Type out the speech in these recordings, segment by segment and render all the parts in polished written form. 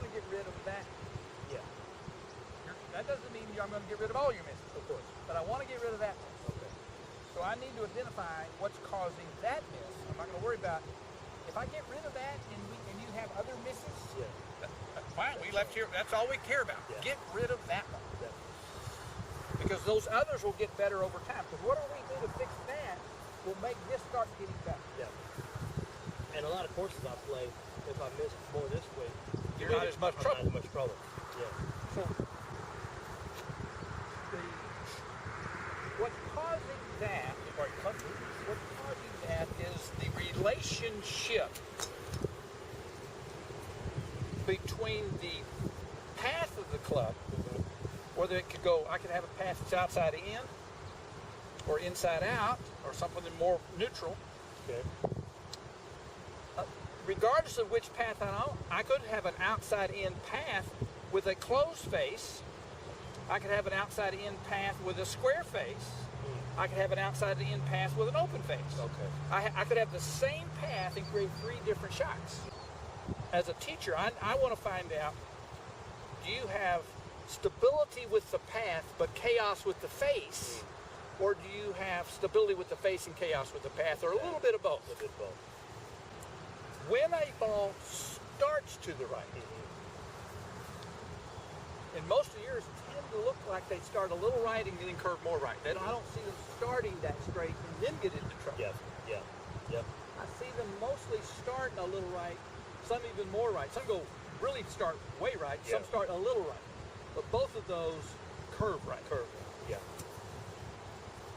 to get rid of that. Yeah. That doesn't mean I'm going to get rid of all your misses. Of course. But I want to get rid of that miss. Okay. So I need to identify what's causing that miss. I'm not going to worry about, if I get rid of that and you have other misses, yeah. Fine, we left here, that's all we care about. Yeah. Get rid of that one. Yeah. Because those others will get better over time. Because whatever we do to fix that will make this start getting better. Yeah. And a lot of courses I play, if I miss more this way, you're not as much trouble. Not as much trouble. Yeah. So what's causing that, what's causing that is the relationship between the path of the club, whether it could go, I could have a path that's outside in or inside out or something more neutral. Okay. Regardless of which path I'm on, I could have an outside-in path with a closed face. I could have an outside-in path with a square face. I could have an outside-in path with an open face. Okay. I could have the same path and create 3 different shots. As a teacher, I want to find out, do you have stability with the path but chaos with the face? Or do you have stability with the face and chaos with the path, or a little bit of both? A little bit of both. When a ball starts to the right, and most of yours tend to look like they start a little right and then curve more right. I don't see them starting that straight and then get into trouble. Yeah. I see them mostly starting a little right, some even more right. Some go really start way right, some start a little right. But both of those curve right. Yeah.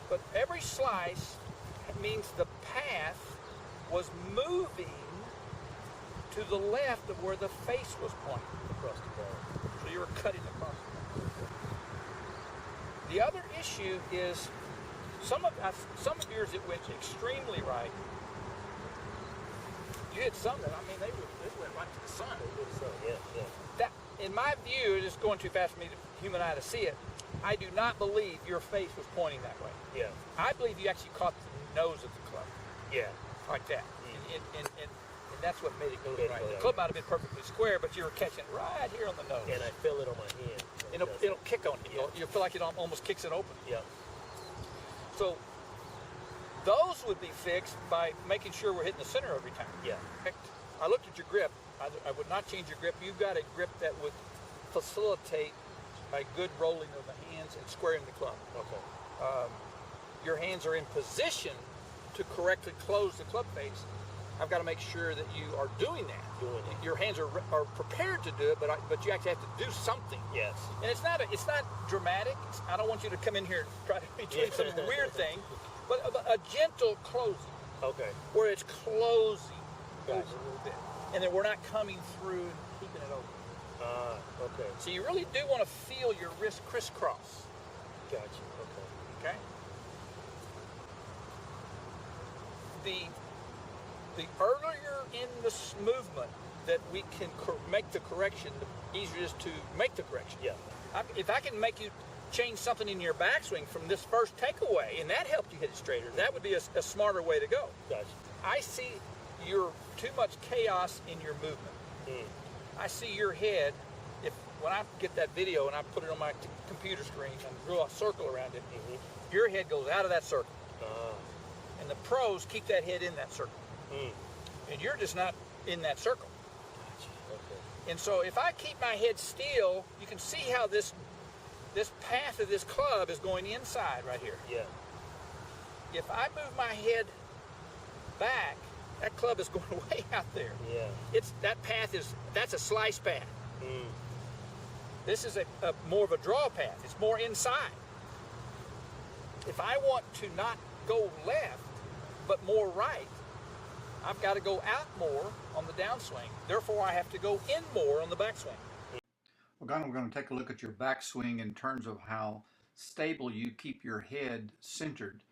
But every slice means the path was moving to the left of where the face was pointing. Across the ball. So you were cutting across the ball. The other issue is some of yours that went extremely right. You had some that, they went right to the sun. Yeah. That, in my view, it is going too fast for me, the human eye, to see it. I do not believe your face was pointing that way. Yeah. I believe you actually caught the nose of the club. Yeah. Like that. And that's what made it go right. Go The club might have been perfectly square, but you were catching it right here on the nose. And I feel it on my hand. It'll kick on you. Yeah. You'll feel like it almost kicks it open. Yeah. So those would be fixed by making sure we're hitting the center every time. Yeah. I looked at your grip. I would not change your grip. You've got a grip that would facilitate a good rolling of the hands and squaring the club. Okay. Your hands are in position to correctly close the club face. I've got to make sure that you are doing that. Your hands are prepared to do it, but you actually have to do something. Yes. And it's not dramatic. I don't want you to come in here and try to be doing some weird thing, but a gentle closing. Okay. Where it's closing Gotcha. over a little bit, and then we're not coming through and keeping it open. Okay. So you really do want to feel your wrist crisscross. Gotcha. Okay. The earlier in this movement that we can make the correction, the easier it is to make the correction. Yeah. If I can make you change something in your backswing from this first takeaway, and that helped you hit it straighter, that would be a smarter way to go. Gotcha. I see your too much chaos in your movement. I see your head. When I get that video and I put it on my computer screen and draw a circle around it, your head goes out of that circle. And the pros keep that head in that circle. And you're just not in that circle. Gotcha. Okay. And so if I keep my head still, you can see how this path of this club is going inside right here. Yeah. If I move my head back, that club is going way out there. Yeah. That's a slice path. This is a more of a draw path. It's more inside. If I want to not go left, but more right, I've got to go out more on the downswing. Therefore, I have to go in more on the backswing. Ogonna, we're going to take a look at your backswing in terms of how stable you keep your head centered.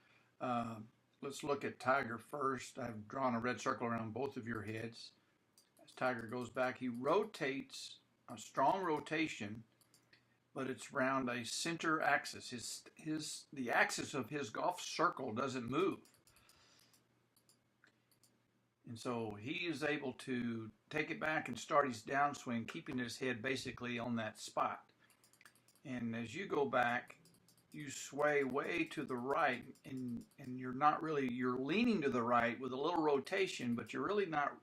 Let's look at Tiger first. I've drawn a red circle around both of your heads. As Tiger goes back, he rotates a strong rotation, but it's around a center axis. The axis of his golf circle doesn't move. And so he is able to take it back and start his downswing, keeping his head basically on that spot. And as you go back, you sway way to the right, and you're not really, you're leaning to the right with a little rotation, but you're really not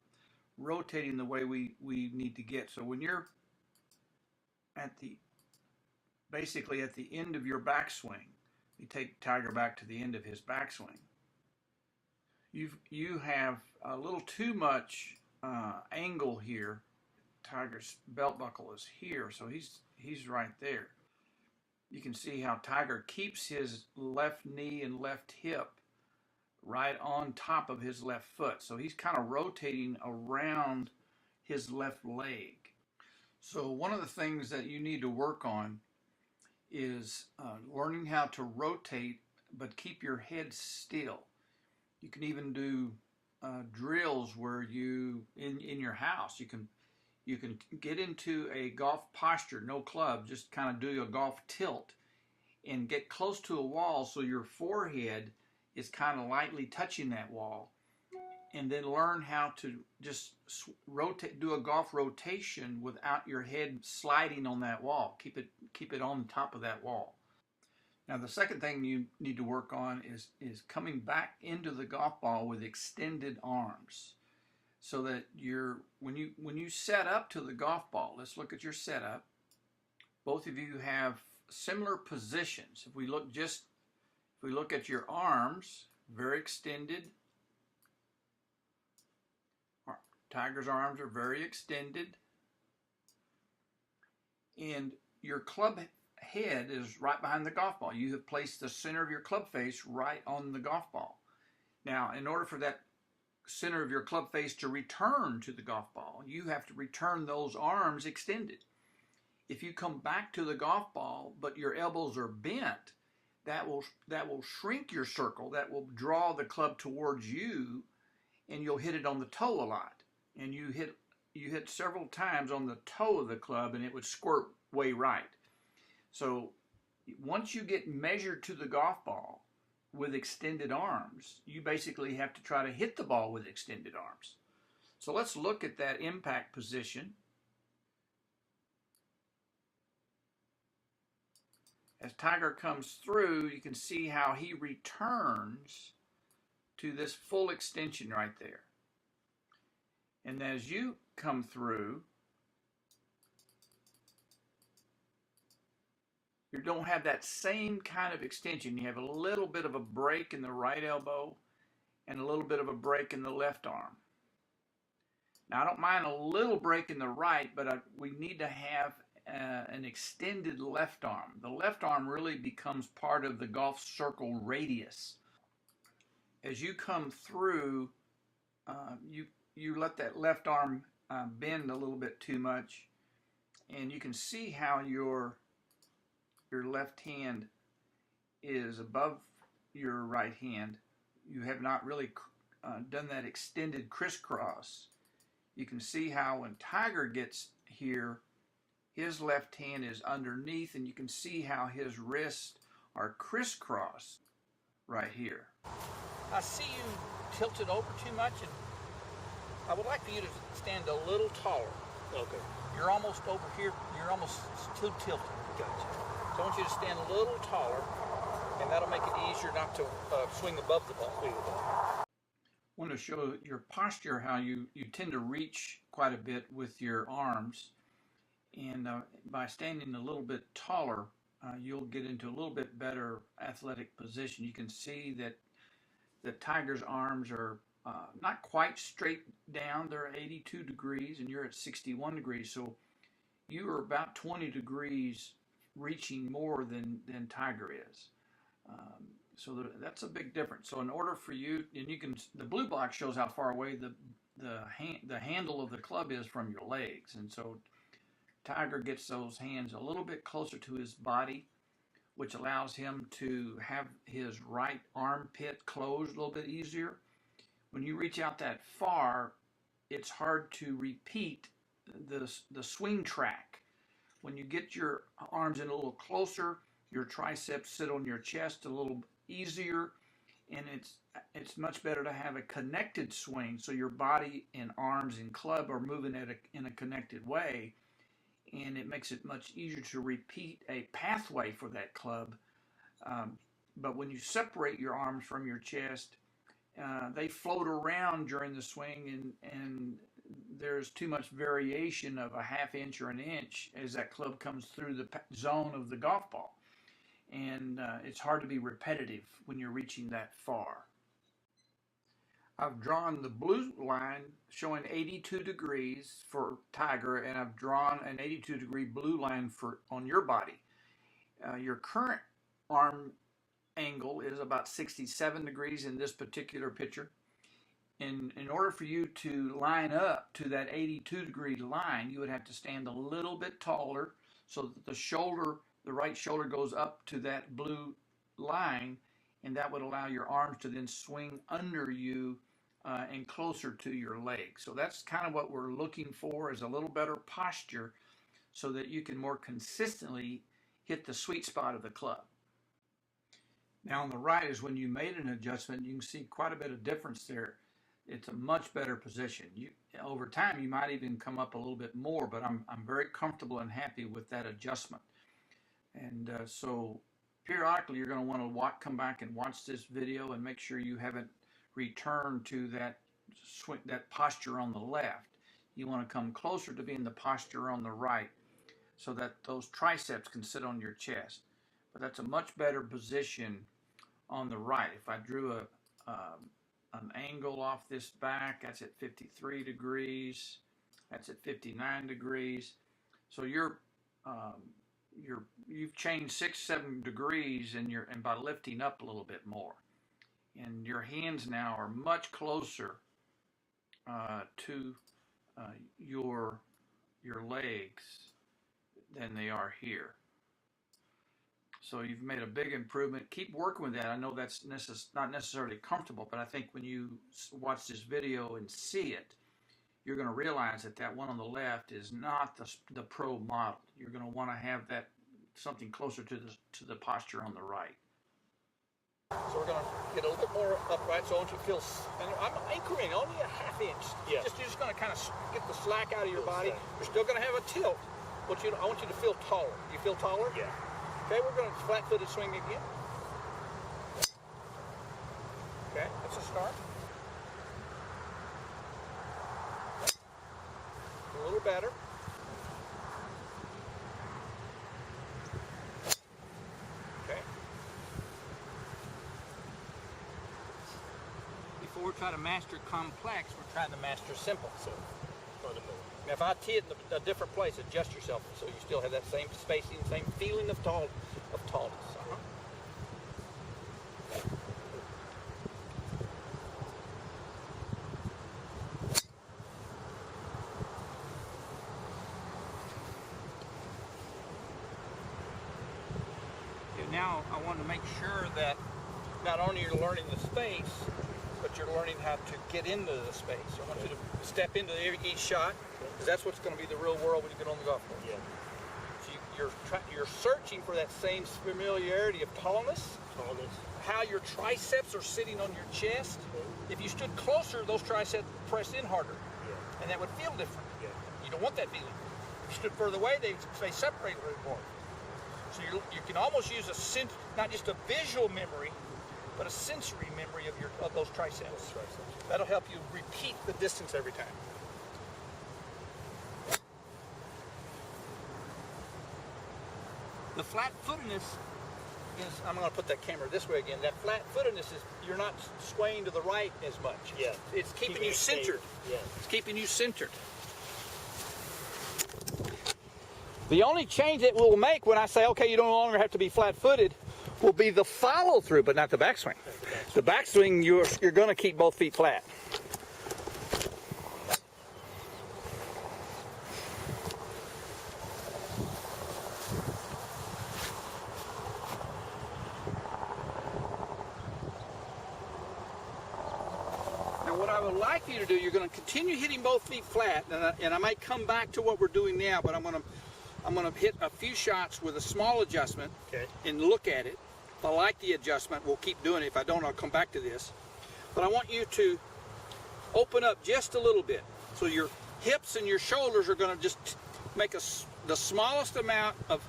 rotating the way we need to get. So when you're at the, basically at the end of your backswing, you take Tiger back to the end of his backswing, you have a little too much angle here. Tiger's belt buckle is here, so he's right there. You can see how Tiger keeps his left knee and left hip right on top of his left foot. So he's kind of rotating around his left leg. So one of the things that you need to work on is learning how to rotate but keep your head still. You can even do drills where you, in your house, you can get into a golf posture, no club, just kind of do a golf tilt and get close to a wall so your forehead is kind of lightly touching that wall, and then learn how to just rotate, do a golf rotation without your head sliding on that wall. Keep it on top of that wall. Now the second thing you need to work on is coming back into the golf ball with extended arms, so that when you set up to the golf ball, let's look at your setup. Both of you have similar positions. If we look at your arms, very extended. Tiger's arms are very extended, and your club head is right behind the golf ball. You have placed the center of your club face right on the golf ball. Now, in order for that center of your club face to return to the golf ball, you have to return those arms extended. If you come back to the golf ball but your elbows are bent, that will shrink your circle. That will draw the club towards you, and you'll hit it on the toe a lot. And you hit several times on the toe of the club, and it would squirt way right. So once you get measured to the golf ball with extended arms, you basically have to try to hit the ball with extended arms. So let's look at that impact position. As Tiger comes through, you can see how he returns to this full extension right there. And as you come through, you don't have that same kind of extension. You have a little bit of a break in the right elbow and a little bit of a break in the left arm. Now, I don't mind a little break in the right, but we need to have an extended left arm. The left arm really becomes part of the golf circle radius. As you come through, you let that left arm bend a little bit too much, and you can see how your left hand is above your right hand. You have not really done that extended crisscross. You can see how when Tiger gets here, his left hand is underneath, and you can see how his wrists are crisscrossed right here. I see you tilted over too much, and I would like for you to stand a little taller. Okay. You're almost over here. You're almost too tilted. Gotcha. So I want you to stand a little taller, and that'll make it easier not to swing above the ball. I want to show your posture, how you tend to reach quite a bit with your arms. And by standing a little bit taller, you'll get into a little bit better athletic position. You can see that the Tiger's arms are not quite straight down. They're 82 degrees, and you're at 61 degrees. So you are about 20 degrees reaching more than Tiger is. So that's a big difference. So in order for you, and you can, the blue box shows how far away the handle of the club is from your legs. And so Tiger gets those hands a little bit closer to his body, which allows him to have his right armpit closed a little bit easier. When you reach out that far, it's hard to repeat the swing track. When you get your arms in a little closer, your triceps sit on your chest a little easier, and it's much better to have a connected swing, so your body and arms and club are moving in a connected way, and it makes it much easier to repeat a pathway for that club. But when you separate your arms from your chest, they float around during the swing, and there's too much variation of a half inch or an inch as that club comes through the zone of the golf ball. And it's hard to be repetitive when you're reaching that far. I've drawn the blue line showing 82 degrees for Tiger, and I've drawn an 82-degree blue line on your body. Your current arm angle is about 67 degrees in this particular picture. In order for you to line up to that 82-degree line, you would have to stand a little bit taller so that the right shoulder goes up to that blue line, and that would allow your arms to then swing under you and closer to your legs. So that's kind of what we're looking for, is a little better posture so that you can more consistently hit the sweet spot of the club. Now on the right is when you made an adjustment. You can see quite a bit of difference there. It's a much better position. Over time you might even come up a little bit more, but I'm very comfortable and happy with that adjustment. And so periodically you're going to want to come back and watch this video and make sure you haven't returned to that posture on the left. You want to come closer to being the posture on the right so that those triceps can sit on your chest. But that's a much better position on the right. If I drew an angle off this back, that's at 53 degrees. That's at 59 degrees. So you've changed 6-7 degrees and by lifting up a little bit more. And your hands now are much closer to your legs than they are here. So you've made a big improvement. Keep working with that. I know that's not necessarily comfortable, but I think when you watch this video and see it, you're going to realize that one on the left is not the pro model. You're going to want to have that something closer to the posture on the right. So we're going to get a little bit more upright, so I want you to feel, and I'm incrementing only a half inch. Yeah. You're just going to kind of get the slack out of your body. You're still going to have a tilt, but I want you to feel taller. You feel taller? Yeah. Okay, we're going to flat-footed swing again. Okay, that's a start. A little better. Okay. Before we're trying to master complex, we're trying to master simple. So, fundamental. Now, if I tee it in a different place, adjust yourself so you still have that same spacing, same feeling of tallness. Now, I want to make sure that not only you're learning the space, but you're learning how to get into the space. I want you to step into each shot, because that's what's going to be the real world when you get on the golf course. Yeah. So you're searching for that same familiarity of tallness, how your triceps are sitting on your chest. If you stood closer, those triceps press in harder, and that would feel different. You don't want that feeling. If you stood further away, they separate a little more. So you can almost use not just a visual memory, but a sensory memory of those triceps. That'll help you repeat the distance every time. The flat-footedness is, I'm going to put that camera this way again, that flat-footedness is, you're not swaying to the right as much. Yeah. It's keeping you centered. Yeah. It's keeping you centered. The only change that we'll make when I say, okay, you no longer have to be flat-footed, will be the follow-through, but not the backswing. The backswing, you're going to keep both feet flat. Now, what I would like you to do, you're going to continue hitting both feet flat, and I might come back to what we're doing now, but I'm going to hit a few shots with a small adjustment and look at it. If I like the adjustment, we'll keep doing it. If I don't, I'll come back to this. But I want you to open up just a little bit. So your hips and your shoulders are going to just make the smallest amount of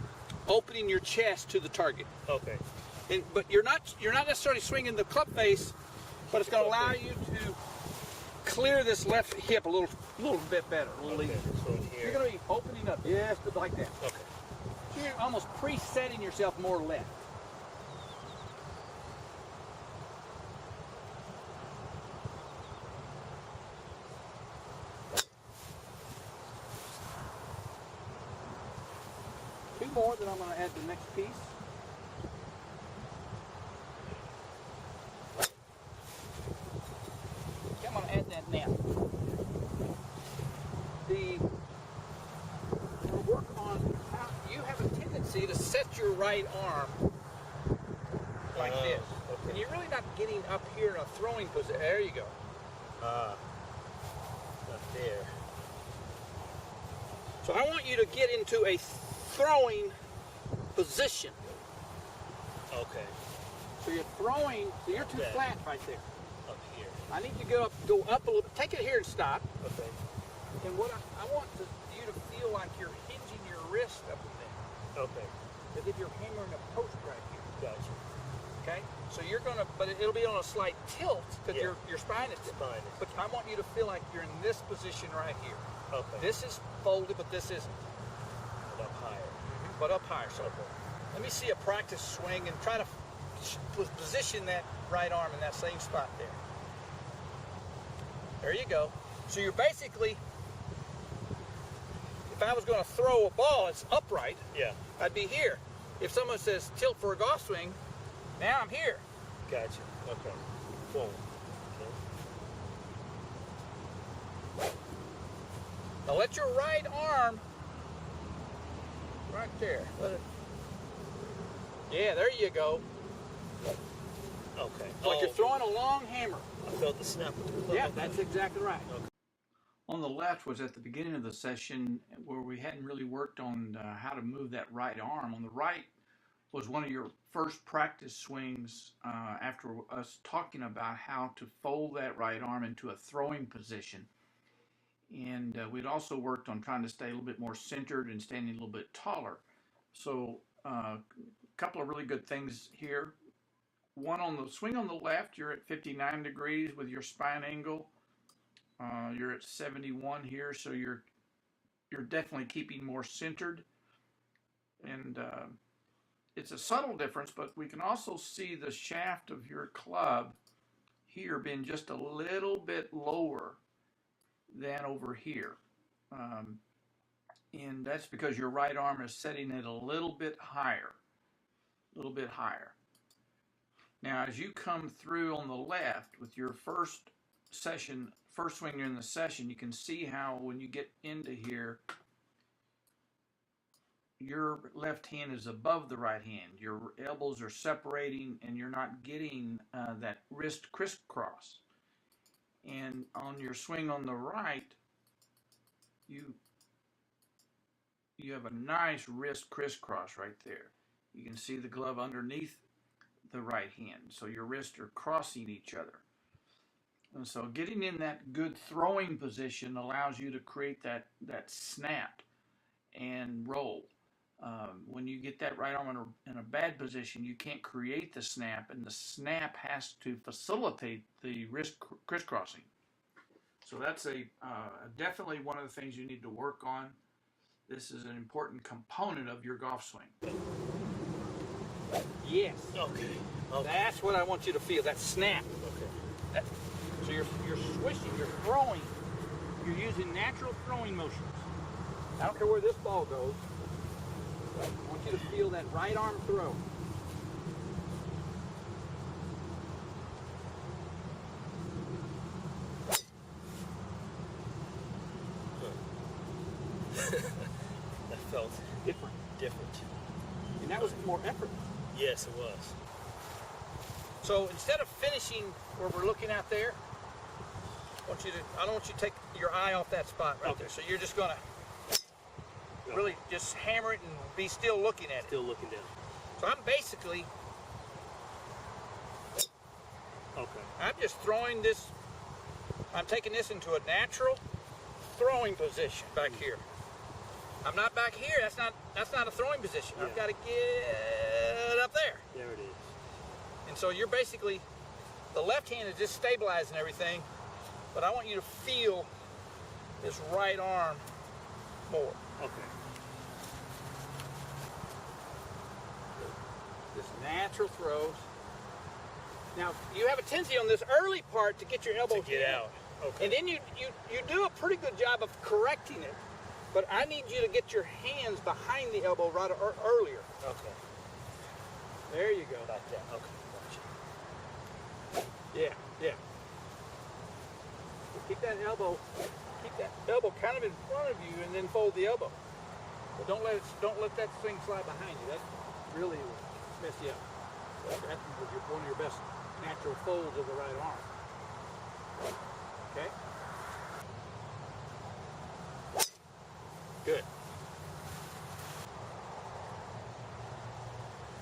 opening your chest to the target. Okay. But you're not necessarily swinging the club face, but it's going to allow you to clear this left hip a little bit better, a little easier. So here. You're going to be opening up just like that. Okay. So you're almost presetting yourself more left. Two more, then I'm going to add the next piece. Okay, I'm going to add that now. We'll work on how you have a tendency to set your right arm like this. Okay. And you're really not getting up here in a throwing position. There you go. Not there. So I want you to get into a throwing position. Okay. So you're throwing, so you're too Okay. flat right there. Up here. I need you to go up a little bit. Take it here and stop. Okay. And what I want you to feel like you're hinging your wrist up in there. Okay. As if you're hammering a post right here. Gotcha. Okay? So you're gonna, but it'll be on a slight tilt because Yeah. your spine is Spine is- But I want you to feel like you're in this position right here. Okay. This is folded, but this isn't. Up higher. But up higher. So Okay. let me see a practice swing and try to position that right arm in that same spot there. There you go. So you're basically, if I was going to throw a ball, it's upright, Yeah. I'd be here. If someone says tilt for a golf swing, now I'm here. Gotcha. Okay. Boom. Okay. Now let your right arm, right there, let it, yeah, there you go. Okay. It's like you're throwing a long hammer. I felt the snap of the club. Yeah, that's exactly right. On the left was at the beginning of the session where we hadn't really worked on how to move that right arm. On the right was one of your first practice swings after us talking about how to fold that right arm into a throwing position. And we'd also worked on trying to stay a little bit more centered and standing a little bit taller. So a couple of really good things here. One, on the swing on the left, you're at 59 degrees with your spine angle. You're at 71 here, so you're definitely keeping more centered. And it's a subtle difference, but we can also see the shaft of your club here being just a little bit lower than over here. And that's because your right arm is setting it a little bit higher. Now, as you come through on the left with your first swing in the session, you can see how when you get into here, your left hand is above the right hand. Your elbows are separating and you're not getting that wrist crisscross. And on your swing on the right, you have a nice wrist crisscross right there. You can see the glove underneath the right hand, so your wrists are crossing each other. And so getting in that good throwing position allows you to create that snap and roll. When you get that right arm in a bad position, you can't create the snap, and the snap has to facilitate the wrist crisscrossing. So that's definitely one of the things you need to work on. This is an important component of your golf swing. Yes. Okay. That's what I want you to feel, that snap. Okay. So you're swishing, you're throwing. You're using natural throwing motions. I don't care where this ball goes. I want you to feel that right arm throw. That felt different. And that was more effort. Yes, it was. So instead of finishing where we're looking out there, I don't want you to take your eye off that spot right there. So you're just gonna really just hammer it and be still looking at it. Still looking down. So I'm basically I'm just throwing this, I'm taking this into a natural throwing position back here. I'm not back here, that's not a throwing position. Yeah. I've got to get up there. There it is. And so you're basically, the left hand is just stabilizing everything, but I want you to feel this right arm more. Okay. This natural throws. Now, you have a tendency on this early part to get your elbow To get in. out. Okay. And then you do a pretty good job of correcting it. But I need you to get your hands behind the elbow right earlier. Okay. There you go. Like that. Okay. Gotcha. Yeah, yeah. So keep that elbow kind of in front of you, and then fold the elbow. But don't let that thing slide behind you. That really will mess you up. That's one of your best natural folds of the right arm. Okay. Good.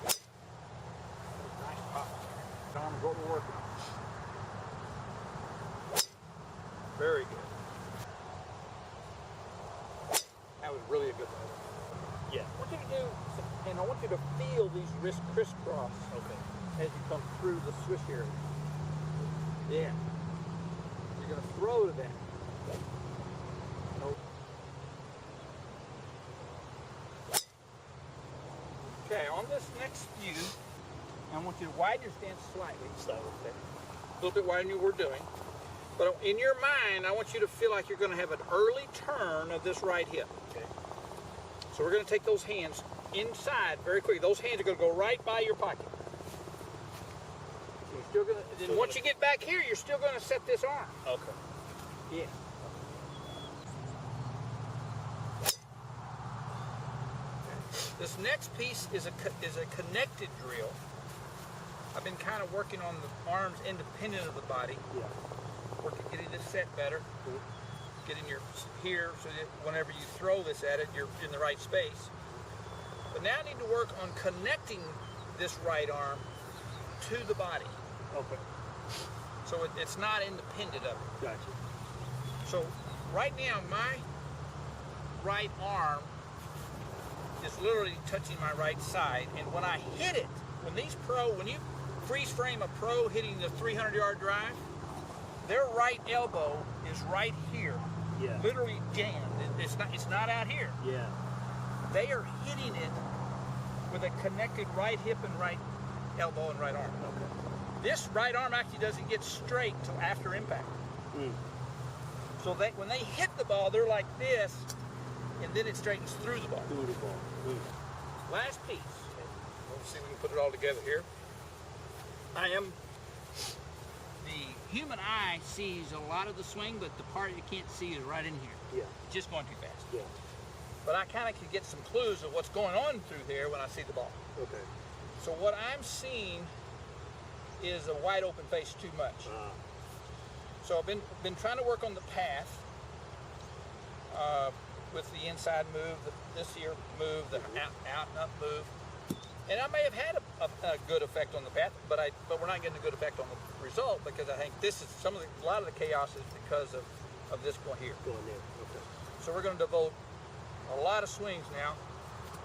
Nice pop. Arm is what we're working on. Very good. That was really a good one. Yeah. I want you to do, and I want you to feel these wrists crisscross Okay. as you come through the swish area. Yeah. You're going to throw to that. Nope. Okay, on this next view, I want you to widen your stance slightly. Okay. A little bit wider than you were doing. But in your mind, I want you to feel like you're going to have an early turn of this right hip. Okay. So we're going to take those hands inside very quickly. Those hands are going to go right by your pocket. So you're still going to, then once you get back here, you're still going to set this arm. Okay. Yeah. This next piece is a connected drill. I've been kind of working on the arms independent of the body. Yeah. Working, getting this set better. Getting your here so that whenever you throw this at it, you're in the right space. But now I need to work on connecting this right arm to the body. Okay. So it's not independent of it. Gotcha. So right now my right arm is literally touching my right side, and when I hit it, when you freeze frame a pro hitting the 300-yard drive, their right elbow is right here. Yeah. Literally jammed. It's not out here. Yeah. They are hitting it with a connected right hip and right elbow and right arm. Okay. This right arm actually doesn't get straight till after impact. Mm. So when they hit the ball, they're like this, and then it straightens through the ball. Through the ball. Mm. Last piece. Let's see if we can put it all together here. The human eye sees a lot of the swing, but the part you can't see is right in here. Yeah. It's just going too fast. Yeah. But I kind of can get some clues of what's going on through there when I see the ball. Okay. So what I'm seeing is a wide open face too much. So I've been trying to work on the path with the inside move, this here move, the out and up move. And I may have had a good effect on the path, but we're not getting a good effect on the result, because I think this is a lot of the chaos is because of this going here. Going there. Okay. So we're going to devote a lot of swings now,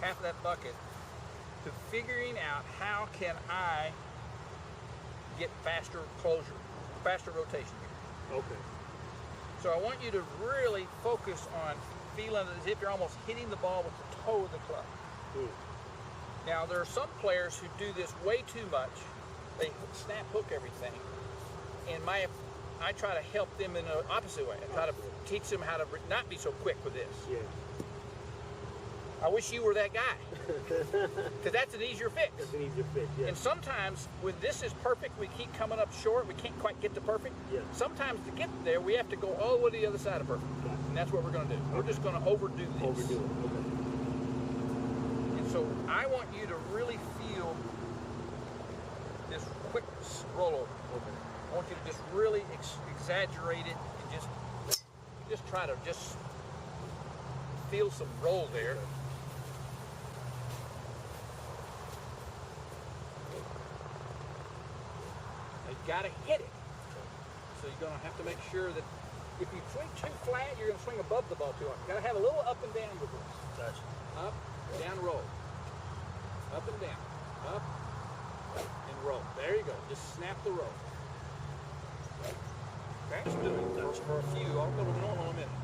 half of that bucket, to figuring out how can I get faster closure, faster rotation here. Okay. So I want you to really focus on feeling as if you're almost hitting the ball with the toe of the club. Mm. Now, there are some players who do this way too much. They snap hook everything. And I try to help them in the opposite way. I try to teach them how to not be so quick with this. Yeah. I wish you were that guy. Because that's an easier fix. That's an easier fix, yeah. And sometimes when this is perfect, we keep coming up short. We can't quite get to perfect. Yeah. Sometimes to get there, we have to go all the way to the other side of perfect. Gotcha. And that's what we're going to do. We're just going to overdo this. Overdo it. Okay. And so I want you to really feel this quick rollover. Okay. I want you to just really exaggerate it and just try to just feel some roll there. You got to hit it. So you're going to have to make sure that if you swing too flat, you're going to swing above the ball too hard. You've got to have a little up and down with this. Gotcha. Up, down, roll. Up and down. Up, and roll. There you go. Just snap the roll. Okay? Just do it for a few. I'll go to normal in a minute.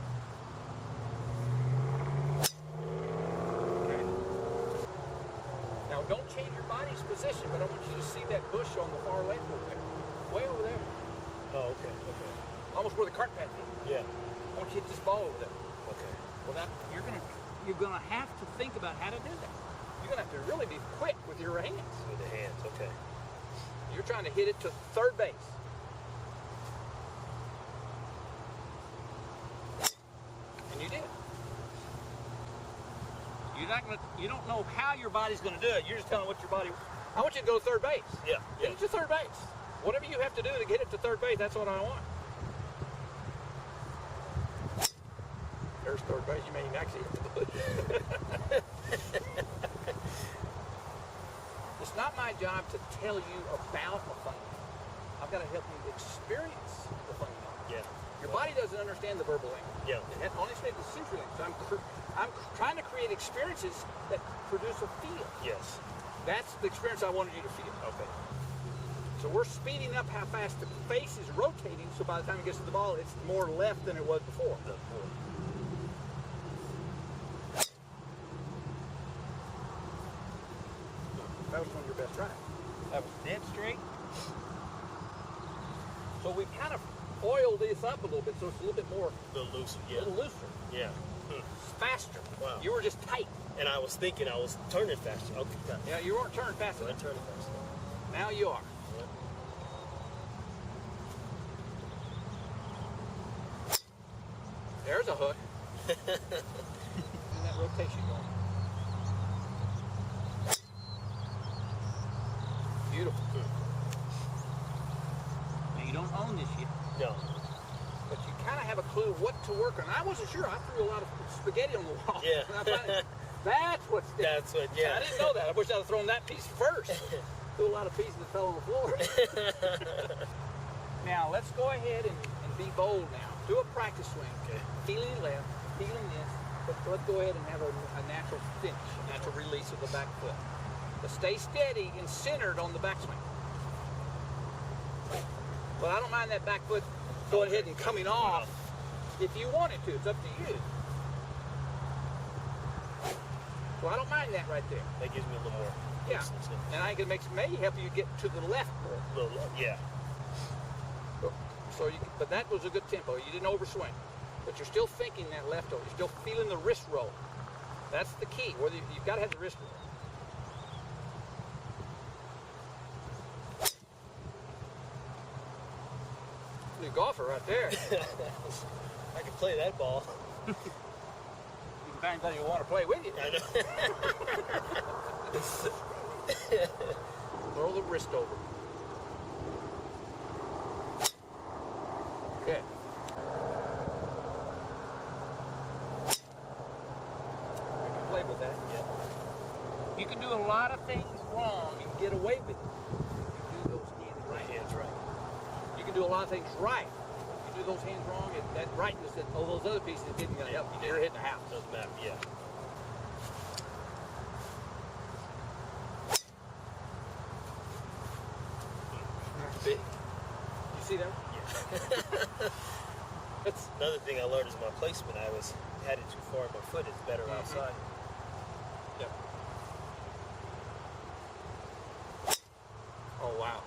Okay. Now, don't change your body's position, but I want you to see that bush on the far left over there. Way over there. Oh, okay, okay. Almost where the cart path is. Yeah. I want you to hit this ball over there. Okay. Well, that you're gonna have to think about how to do that. You're gonna have to really be quick with your hands. With the hands, okay. You're trying to hit it to third base. And you did. You don't know how your body's gonna do it. You're just telling what your body. I want you to go to third base. Yeah. Get it to third base. Whatever you have to do to get it to third base, that's what I want. There's third base. You may even actually hit the bush. It's not my job to tell you about a fundamental. I've got to help you experience the fundamental. Yeah. Your body doesn't understand the verbal language. Yeah. It only understands the sensory language. So I'm trying to create experiences that produce a feel. Yes. That's the experience I wanted you to feel. Okay. So we're speeding up how fast the face is rotating, so by the time it gets to the ball, it's more left than it was before. That was one of your best drives. That was dead straight. So we kind of oiled this up a little bit, so it's a little bit more, A little looser, a yeah. little looser, Yeah. it's faster. Wow. You were just tight. And I was thinking I was turning faster. Okay, got it. Yeah, you weren't turning fast So I enough. turned faster. Now you are. Yeah. There's a hook. And that rotation going. Beautiful. Now you don't own this yet, No. but you kind of have a clue what to work on. I wasn't sure. I threw a lot of spaghetti on the wall. Yeah. And I finally, that's what's different. That's what, yeah. I didn't know that. I wish I'd have thrown that piece first. Threw a lot of pieces that fell on the floor. Now let's go ahead and be bold now. Do a practice swing. Okay. Feeling left, feeling this. But let's go ahead and have a natural finish, a natural release of the back foot. But stay steady and centered on the backswing. But I don't mind that back foot going ahead and coming off if you want it to. It's up to you. So I don't mind that right there. That gives me a little more. Yeah. And I can may help you get to the left more. Little, yeah. So but that was a good tempo. You didn't overswing. But you're still thinking that left over. You're still feeling the wrist roll. That's the key. Whether you've got to have the wrist roll. New golfer right there. I can play that ball. You can find anybody who want to play with you. I know. Throw the wrist over. Okay. You can play with that. Yeah. You can do a lot of things wrong and get away with it. You do those hands right. Hands right. You can do a lot of things right. You do those hands wrong, and that rightness that all those other pieces isn't going to help you. You're hitting the house. Doesn't matter, yeah. Big. You see that? Yeah. That's Another thing I learned is my placement. I had it too far in my foot. It's better outside. Yep. Oh wow.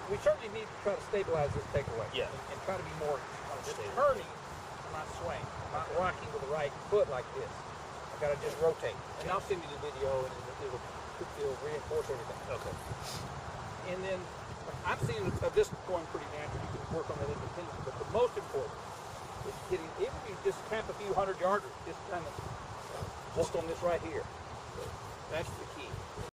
We certainly need to try to stabilize this takeaway. Yeah. And try to be more just Stable. turning, not swaying. I'm not rocking with the right foot like this. I've got to just rotate. And I'll send you the video and it'll reinforce everything. Okay. And then I'm seeing this going pretty natural. You can work on that independently. But the most important is getting, even if you just tap a few 100 yarders, just kind of just on this right here. That's the key.